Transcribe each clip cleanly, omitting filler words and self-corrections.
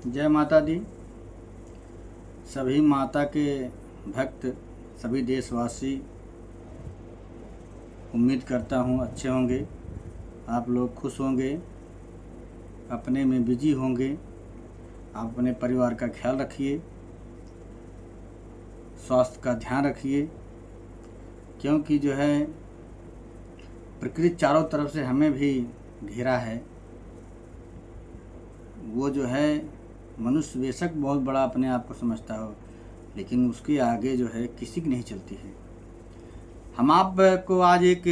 जय माता दी। सभी माता के भक्त, सभी देशवासी, उम्मीद करता हूँ अच्छे होंगे। आप लोग खुश होंगे, अपने में बिजी होंगे। आप अपने परिवार का ख्याल रखिए, स्वास्थ्य का ध्यान रखिए, क्योंकि जो है प्रकृति चारों तरफ से हमें भी घेरा है। वो जो है मनुष्य बेशक बहुत बड़ा अपने आप को समझता हो, लेकिन उसके आगे जो है किसी की नहीं चलती है। हम आपको आज एक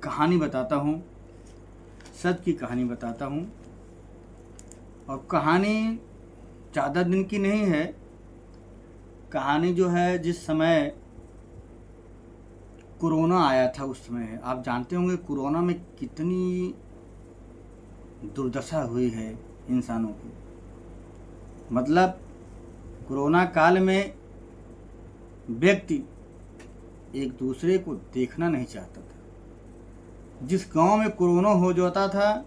कहानी बताता हूँ, सच की कहानी बताता हूँ। और कहानी ज़्यादा दिन की नहीं है। कहानी जो है जिस समय कोरोना आया था उस समय है। आप जानते होंगे कोरोना में कितनी दुर्दशा हुई है इंसानों की। मतलब कोरोना काल में व्यक्ति एक दूसरे को देखना नहीं चाहता था। जिस गांव में कोरोना हो जाता था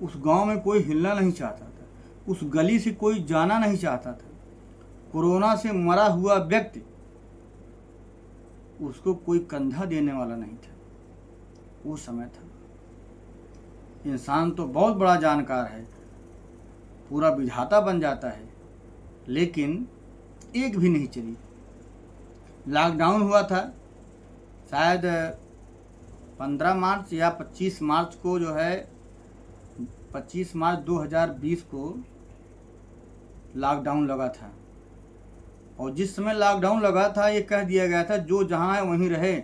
उस गांव में कोई हिलना नहीं चाहता था, उस गली से कोई जाना नहीं चाहता था। कोरोना से मरा हुआ व्यक्ति, उसको कोई कंधा देने वाला नहीं था। वो समय था। इंसान तो बहुत बड़ा जानकार है, पूरा विधाता बन जाता है, लेकिन एक भी नहीं चली। लॉकडाउन हुआ था शायद 15 मार्च या 25 मार्च को, जो है 25 मार्च 2020 को लॉकडाउन लगा था। और जिस समय लॉकडाउन लगा था ये कह दिया गया था जो जहाँ है वहीं रहे।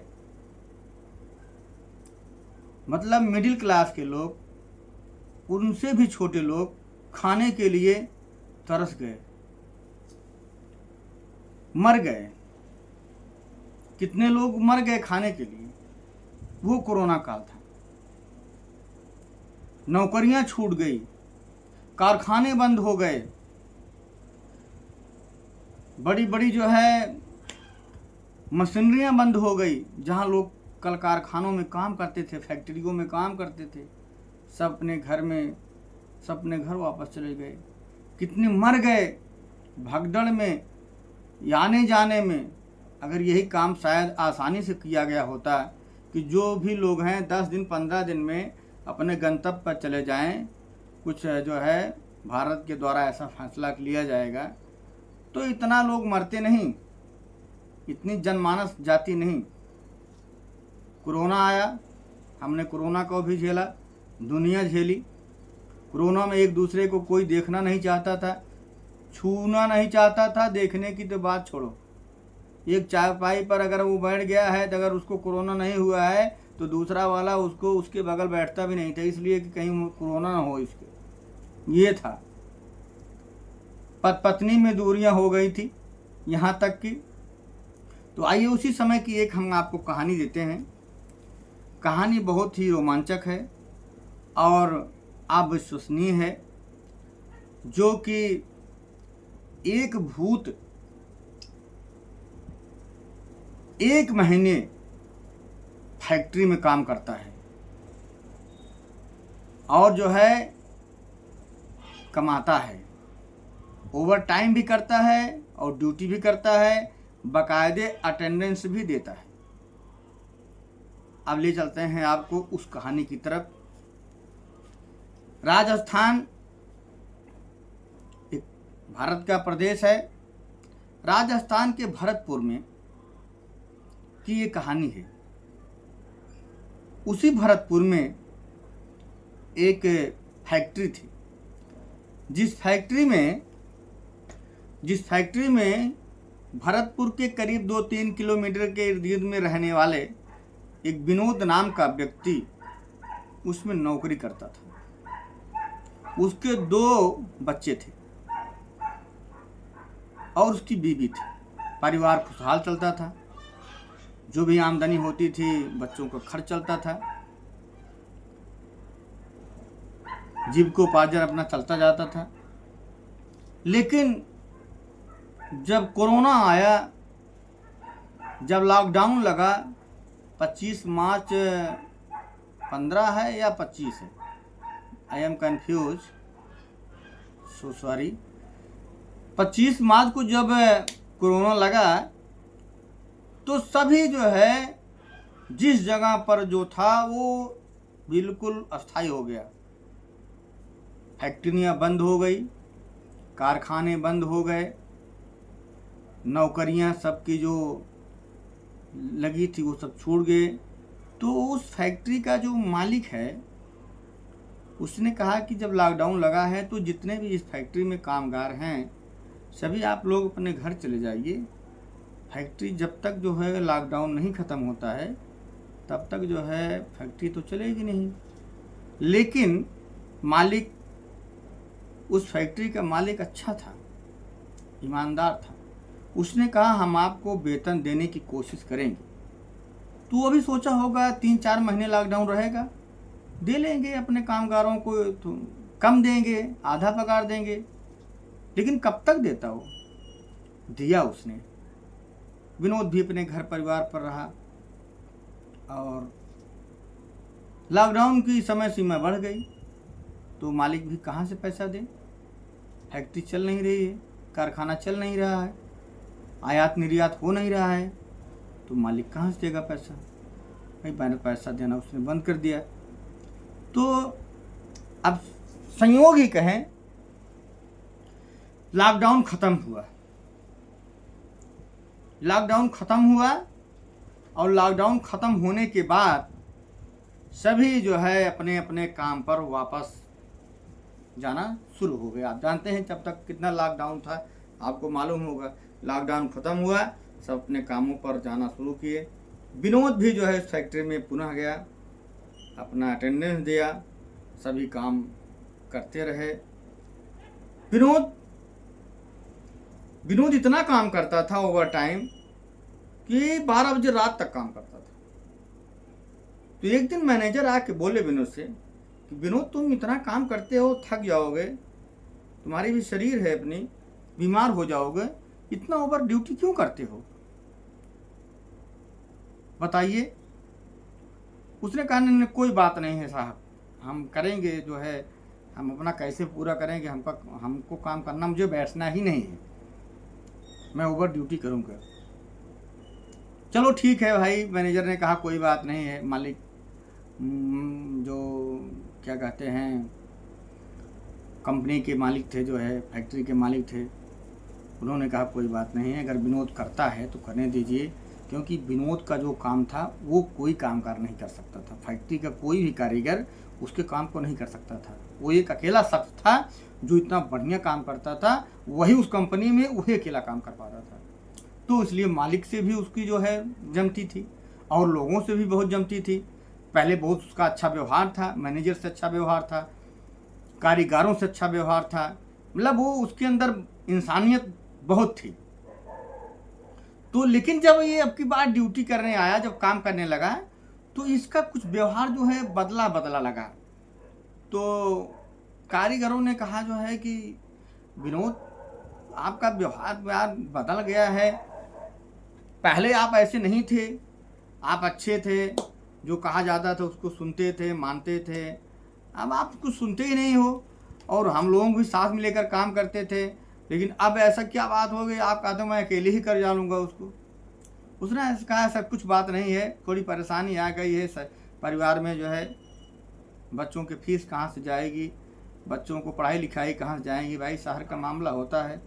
मतलब मिडिल क्लास के लोग, उनसे भी छोटे लोग खाने के लिए तरस गए, मर गए। कितने लोग मर गए खाने के लिए। वो कोरोना काल था। नौकरियां छूट गई, कारखाने बंद हो गए, बड़ी बड़ी जो है मशीनरियां बंद हो गई। जहां लोग कल कारखानों में काम करते थे, फैक्ट्रियों में काम करते थे, सब अपने घर में, सब अपने घर वापस चले गए। कितने मर गए भगदड़ में, आने जाने में। अगर यही काम शायद आसानी से किया गया होता कि जो भी लोग हैं 10 दिन 15 दिन में अपने गंतव्य पर चले जाएं, कुछ जो है भारत के द्वारा ऐसा फैसला लिया जाएगा तो इतना लोग मरते नहीं, इतनी जनमानस जाती नहीं। कोरोना आया, हमने कोरोना को भी झेला, दुनिया झेली। कोरोना में एक दूसरे को कोई देखना नहीं चाहता था, छूना नहीं चाहता था। देखने की तो बात छोड़ो, एक चारपाई पर अगर वो बैठ गया है तो अगर उसको कोरोना नहीं हुआ है तो दूसरा वाला उसको उसके बगल बैठता भी नहीं था, इसलिए कि कहीं कोरोना ना हो इसके। ये था। पत्नी में दूरियां हो गई थी यहाँ तक कि। तो आइए उसी समय की एक हम आपको कहानी देते हैं। कहानी बहुत ही रोमांचक है और अविश्वसनीय है। जो कि एक भूत 1 महीने फैक्ट्री में काम करता है और जो है कमाता है, ओवर टाइम भी करता है और ड्यूटी भी करता है, बाकायदे अटेंडेंस भी देता है। अब ले चलते हैं आपको उस कहानी की तरफ। राजस्थान एक भारत का प्रदेश है। राजस्थान के भरतपुर में की ये कहानी है। उसी भरतपुर में एक फैक्ट्री थी, जिस फैक्ट्री में भरतपुर के करीब 2-3 किलोमीटर के इर्द गिर्द में रहने वाले एक विनोद नाम का व्यक्ति उसमें नौकरी करता था। उसके 2 बच्चे थे और उसकी बीवी थी। परिवार खुशहाल चलता था, जो भी आमदनी होती थी बच्चों का खर्च चलता था, जीविकोपार्जन अपना चलता जाता था। लेकिन जब कोरोना आया, जब लॉकडाउन लगा, 25 मार्च 15 है या 25 है, I am confuse. So sorry 25 मार्च को जब कोरोना लगा तो सभी जो है जिस जगह पर जो था वो बिल्कुल अस्थायी हो गया। फैक्ट्रियाँ बंद हो गई, कारखाने बंद हो गए, नौकरियां सबकी जो लगी थी वो सब छूट गए। तो उस फैक्ट्री का जो मालिक है उसने कहा कि जब लॉकडाउन लगा है तो जितने भी इस फैक्ट्री में कामगार हैं सभी आप लोग अपने घर चले जाइए। फैक्ट्री जब तक जो है लॉकडाउन नहीं ख़त्म होता है तब तक जो है फैक्ट्री तो चलेगी नहीं। लेकिन मालिक, उस फैक्ट्री का मालिक अच्छा था, ईमानदार था। उसने कहा हम आपको वेतन देने की कोशिश करेंगे। तो अभी सोचा होगा 3-4 महीने लॉकडाउन रहेगा, दे लेंगे अपने कामगारों को, तो कम देंगे, आधा पगार देंगे। लेकिन कब तक देता हो, दिया उसने। विनोद भी अपने घर परिवार पर रहा और लॉकडाउन की समय सीमा बढ़ गई तो मालिक भी कहाँ से पैसा दे, फैक्ट्री चल नहीं रही है, कारखाना चल नहीं रहा है, आयात निर्यात हो नहीं रहा है, तो मालिक कहाँ से देगा पैसा। भाई मैंने पैसा देना उसने बंद कर दिया। तो अब संयोग ही कहें लॉकडाउन ख़त्म हुआ, लॉकडाउन ख़त्म हुआ और लॉकडाउन ख़त्म होने के बाद सभी जो है अपने अपने काम पर वापस जाना शुरू हो गया। आप जानते हैं जब तक कितना लॉकडाउन था, आपको मालूम होगा। लॉकडाउन ख़त्म हुआ, सब अपने कामों पर जाना शुरू किए। विनोद भी जो है इस फैक्ट्री में पुनः गया, अपना अटेंडेंस दिया, सभी काम करते रहे। विनोद इतना काम करता था ओवर टाइम कि 12 बजे रात तक काम करता था। तो एक दिन मैनेजर आके बोले विनोद से कि विनोद तुम इतना काम करते हो, थक जाओगे, तुम्हारी भी शरीर है अपनी, बीमार हो जाओगे, इतना ओवर ड्यूटी क्यों करते हो, बताइए। उसने कहा नहीं कोई बात नहीं है साहब, हम करेंगे, जो है हम अपना कैसे पूरा करेंगे, हमको काम करना, मुझे बैठना ही नहीं है, मैं ओवर ड्यूटी करूँगा। चलो ठीक है भाई, मैनेजर ने कहा कोई बात नहीं है। मालिक जो क्या कहते हैं कंपनी के मालिक थे, जो है फैक्ट्री के मालिक थे, उन्होंने कहा कोई बात नहीं है, अगर विनोद करता है तो करने दीजिए, क्योंकि विनोद का जो काम था वो कोई कामगार नहीं कर सकता था। फैक्ट्री का कोई भी कारीगर उसके काम को नहीं कर सकता था। वो एक अकेला शख्स था जो इतना बढ़िया काम करता था, वही उस कंपनी में वही अकेला काम कर पाता था। तो इसलिए मालिक से भी उसकी जो है जमती थी और लोगों से भी बहुत जमती थी। पहले बहुत उसका अच्छा व्यवहार था, मैनेजर से अच्छा व्यवहार था, कारीगरों से अच्छा व्यवहार था, मतलब वो उसके अंदर इंसानियत बहुत थी। तो लेकिन जब ये अब की बार ड्यूटी करने आया, जब काम करने लगा, तो इसका कुछ व्यवहार जो है बदला लगा। तो कारीगरों ने कहा जो है कि विनोद आपका व्यवहार बदल गया है, पहले आप ऐसे नहीं थे, आप अच्छे थे, जो कहा जाता था उसको सुनते थे, मानते थे। अब आप कुछ सुनते ही नहीं हो और हम लोगों को भी साथ में लेकर काम करते थे, लेकिन अब ऐसा क्या बात हो गई, आप कहते मैं अकेले ही कर जाऊँगा उसको। उसने कहा ऐसा कुछ बात नहीं है, थोड़ी परेशानी आ गई है परिवार में, जो है बच्चों की फीस कहाँ से जाएगी, बच्चों को पढ़ाई लिखाई कहाँ से जाएगी, भाई शहर का मामला होता है,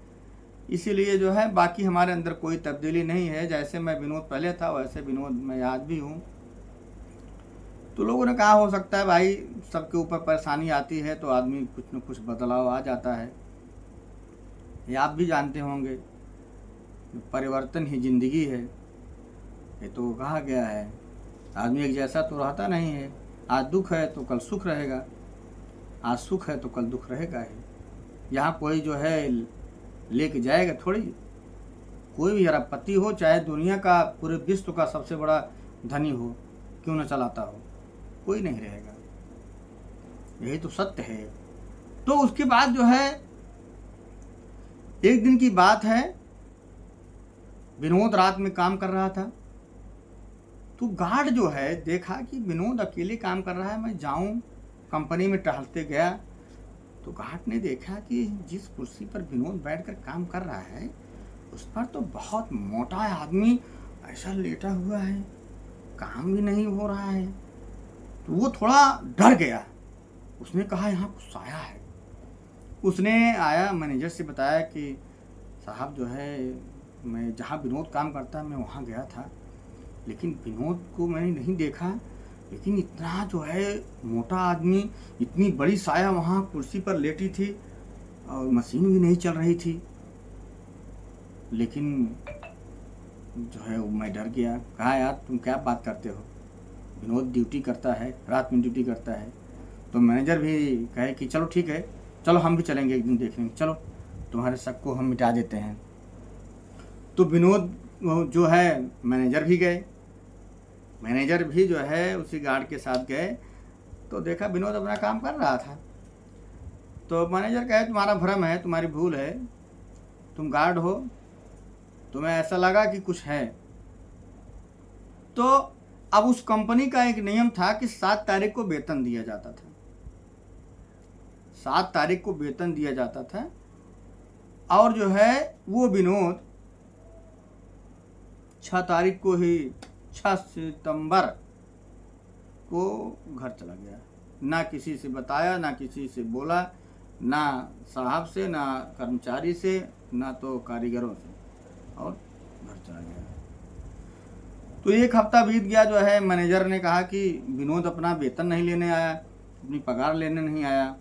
इसीलिए जो है बाकी हमारे अंदर कोई तब्दीली नहीं है। जैसे मैं विनोद पहले था वैसे विनोद मैं आज भी हूँ। तो लोगों ने कहा हो सकता है भाई सबके ऊपर परेशानी आती है तो आदमी कुछ न कुछ बदलाव आ जाता है। ये आप भी जानते होंगे, परिवर्तन ही जिंदगी है, ये तो कहा गया है। आदमी एक जैसा तो रहता नहीं है, आज दुख है तो कल सुख रहेगा, आज सुख है तो कल दुख रहेगा ही। यहाँ कोई जो है लेके जाएगा थोड़ी, कोई भी अरबपति हो, चाहे दुनिया का पूरे विश्व का सबसे बड़ा धनी हो, क्यों न चलाता हो, कोई नहीं रहेगा, यही तो सत्य है। तो उसके बाद जो है एक दिन की बात है, विनोद रात में काम कर रहा था, तो गार्ड जो है देखा कि विनोद अकेले काम कर रहा है, मैं जाऊं, कंपनी में टहलते गया तो गार्ड ने देखा कि जिस कुर्सी पर विनोद बैठकर काम कर रहा है उस पर तो बहुत मोटा आदमी ऐसा लेटा हुआ है, काम भी नहीं हो रहा है। तो वो थोड़ा डर गया। उसने कहा यहाँ कुछ आया है। उसने आया, मैनेजर से बताया कि साहब जो है मैं जहाँ विनोद काम करता है मैं वहाँ गया था, लेकिन विनोद को मैंने नहीं देखा, लेकिन इतना जो है मोटा आदमी, इतनी बड़ी साया वहाँ कुर्सी पर लेटी थी और मशीन भी नहीं चल रही थी। लेकिन जो है मैं डर गया। कहा यार तुम क्या बात करते हो, विनोद ड्यूटी करता है, रात में ड्यूटी करता है। तो मैनेजर भी कहे कि चलो ठीक है, चलो हम भी चलेंगे एक दिन देखने, चलो तुम्हारे शक को हम मिटा देते हैं। तो विनोद जो है मैनेजर भी गए, मैनेजर भी जो है उसी गार्ड के साथ गए। तो देखा विनोद अपना काम कर रहा था। तो मैनेजर कहे तुम्हारा भ्रम है, तुम्हारी भूल है, तुम गार्ड हो, तुम्हें ऐसा लगा कि कुछ है। तो अब उस कंपनी का एक नियम था कि 7 तारीख को वेतन दिया जाता था, 7 तारीख को वेतन दिया जाता था। और जो है वो विनोद 6 तारीख को ही, 6 सितंबर को घर चला गया। ना किसी से बताया, ना किसी से बोला, ना साहब से, ना कर्मचारी से, ना तो कारीगरों से, और घर चला गया। तो एक हफ्ता बीत गया। जो है मैनेजर ने कहा कि विनोद अपना वेतन नहीं लेने आया, अपनी पगार लेने नहीं आया।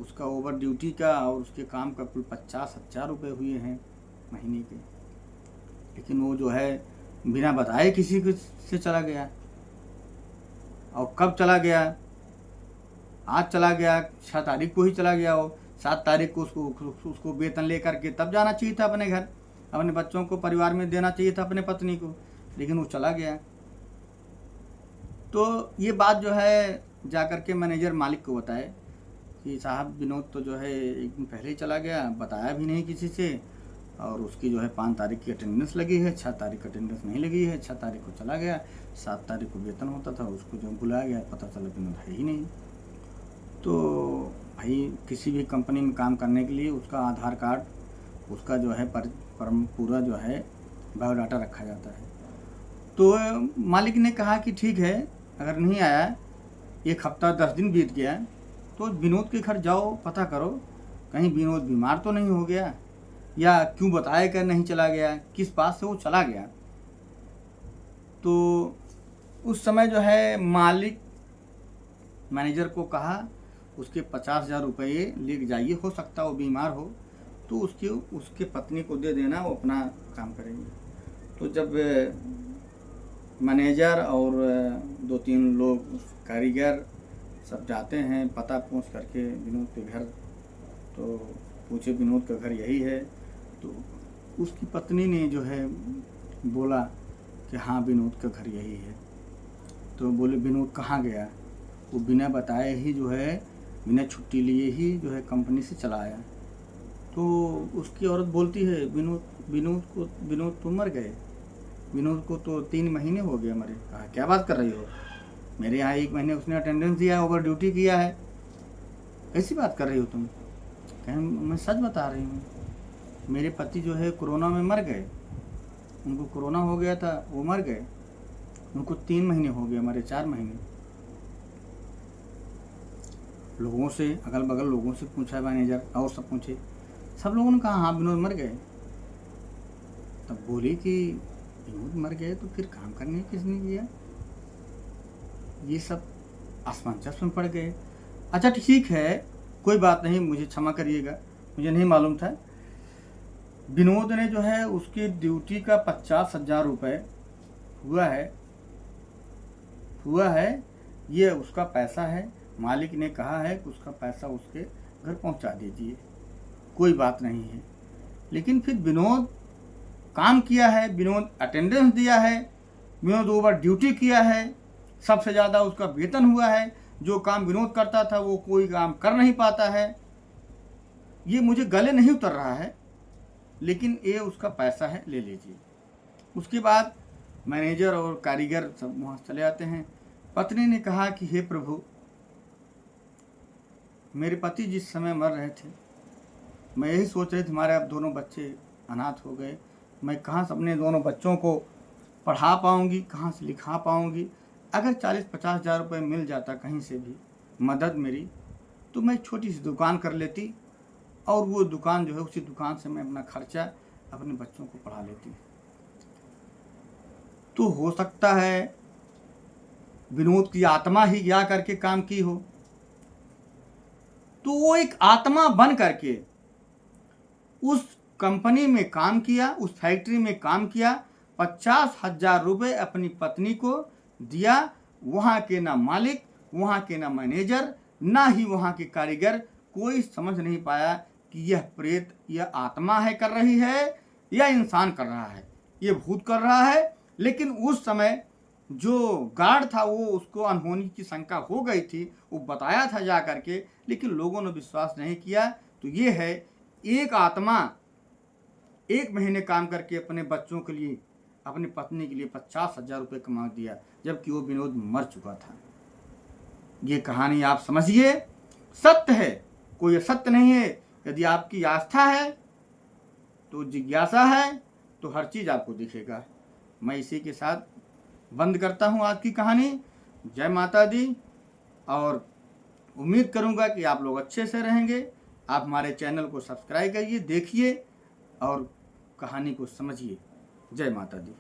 उसका ओवर ड्यूटी का और उसके काम का कुल 50,000 रुपये हुए हैं महीने के, लेकिन वो जो है बिना बताए किसी को से चला गया। और कब चला गया? आज चला गया, 6 तारीख को ही चला गया। वो 7 तारीख को उसको वेतन लेकर के तब जाना चाहिए था अपने घर, अपने बच्चों को, परिवार में देना चाहिए था अपने पत्नी को, लेकिन वो चला गया। तो ये बात जो है जाकर के मैनेजर मालिक को बताए कि साहब विनोद तो जो है एक दिन पहले ही चला गया, बताया भी नहीं किसी से, और उसकी जो है 5 तारीख की अटेंडेंस लगी है, 6 तारीख की अटेंडेंस नहीं लगी है, 6 तारीख को चला गया, 7 तारीख को वेतन होता था, उसको जब बुलाया गया पता चला विनोद है ही नहीं। तो भाई किसी भी कंपनी में काम करने के लिए उसका आधार कार्ड, उसका जो है पूरा जो है बायोडाटा रखा जाता है। तो मालिक ने कहा कि ठीक है, अगर नहीं आया, 1 हफ्ता 10 दिन बीत गया, तो विनोद के घर जाओ, पता करो कहीं विनोद बीमार तो नहीं हो गया, या क्यों बताया कर नहीं चला गया, किस बात से वो चला गया। तो उस समय जो है मालिक मैनेजर को कहा उसके 50,000 रुपये ले जाइए, हो सकता है वो बीमार हो तो उसके पत्नी को दे देना, वो अपना काम करेंगे। तो जब मैनेजर और 2-3 लोग कारीगर सब जाते हैं पता पूछ करके विनोद के घर, तो पूछे विनोद का घर यही है। तो उसकी पत्नी ने जो है बोला कि हाँ विनोद का घर यही है। तो बोले विनोद कहाँ गया? वो बिना बताए ही जो है, बिना छुट्टी लिए ही जो है कंपनी से चला आया। तो उसकी औरत बोलती है विनोद तो मर गए, विनोद को तो 3 महीने हो गए मरे। कहा क्या बात कर रही हो, मेरे यहाँ 1 महीने उसने अटेंडेंस दिया है, ओवर ड्यूटी किया है, कैसी बात कर रही हो तुम? कहें मैं सच बता रही हूँ, मेरे पति जो है कोरोना में मर गए, उनको कोरोना हो गया था, वो मर गए, उनको 3 महीने हो गए मरे, 4 महीने। लोगों से, अगल बगल लोगों से पूछा मैनेजर, और सब पूछे, सब लोगों ने कहा हाँ विनोद मर गए। तब बोली कि विनोद मर गए तो फिर काम करने किसने किया? ये सब असमंजस में पड़ गए। अच्छा ठीक है, कोई बात नहीं, मुझे क्षमा करिएगा, मुझे नहीं मालूम था। विनोद ने जो है उसकी ड्यूटी का 50,000 रुपये हुआ है, ये उसका पैसा है, मालिक ने कहा है कि उसका पैसा उसके घर पहुंचा दीजिए, कोई बात नहीं है। लेकिन फिर विनोद काम किया है, विनोद अटेंडेंस दिया है, विनोद ओवर ड्यूटी किया है, सबसे ज़्यादा उसका वेतन हुआ है, जो काम विनोद करता था वो कोई काम कर नहीं पाता है। ये मुझे गले नहीं उतर रहा है, लेकिन ये उसका पैसा है, ले लीजिए। उसके बाद मैनेजर और कारीगर सब वहाँ चले आते हैं। पत्नी ने कहा कि हे प्रभु, मेरे पति जिस समय मर रहे थे, मैं यही सोच रही थी हमारे अब दोनों बच्चे अनाथ हो गए, मैं कहाँ से अपने दोनों बच्चों को पढ़ा पाऊँगी, कहाँ से लिखा पाऊँगी। अगर 40-50 हज़ार रुपये मिल जाता कहीं से भी मदद मेरी, तो मैं छोटी सी दुकान कर लेती और वो दुकान जो है उसी दुकान से मैं अपना खर्चा अपने बच्चों को पढ़ा लेती। तो हो सकता है विनोद की आत्मा ही जा करके काम की हो, तो वो एक आत्मा बन करके उस कंपनी में काम किया, उस फैक्ट्री में काम किया, 50,000 रुपये अपनी पत्नी को दिया। वहाँ के ना मालिक, वहाँ के ना मैनेजर, ना ही वहाँ के कारीगर कोई समझ नहीं पाया कि यह प्रेत, यह आत्मा है कर रही है या इंसान कर रहा है, ये भूत कर रहा है। लेकिन उस समय जो गार्ड था वो उसको अनहोनी की शंका हो गई थी, वो बताया था जा करके, लेकिन लोगों ने विश्वास नहीं किया। तो ये है, एक आत्मा 1 महीने काम करके अपने बच्चों के लिए, अपनी पत्नी के लिए 50,000 रुपये कमा दिया, जबकि वो विनोद मर चुका था। ये कहानी आप समझिए, सत्य है, कोई असत्य नहीं है। यदि आपकी आस्था है तो जिज्ञासा है तो हर चीज़ आपको दिखेगा। मैं इसी के साथ बंद करता हूँ आज की कहानी। जय माता दी, और उम्मीद करूँगा कि आप लोग अच्छे से रहेंगे। आप हमारे चैनल को सब्सक्राइब करिए, देखिए और कहानी को समझिए। जय माता दी।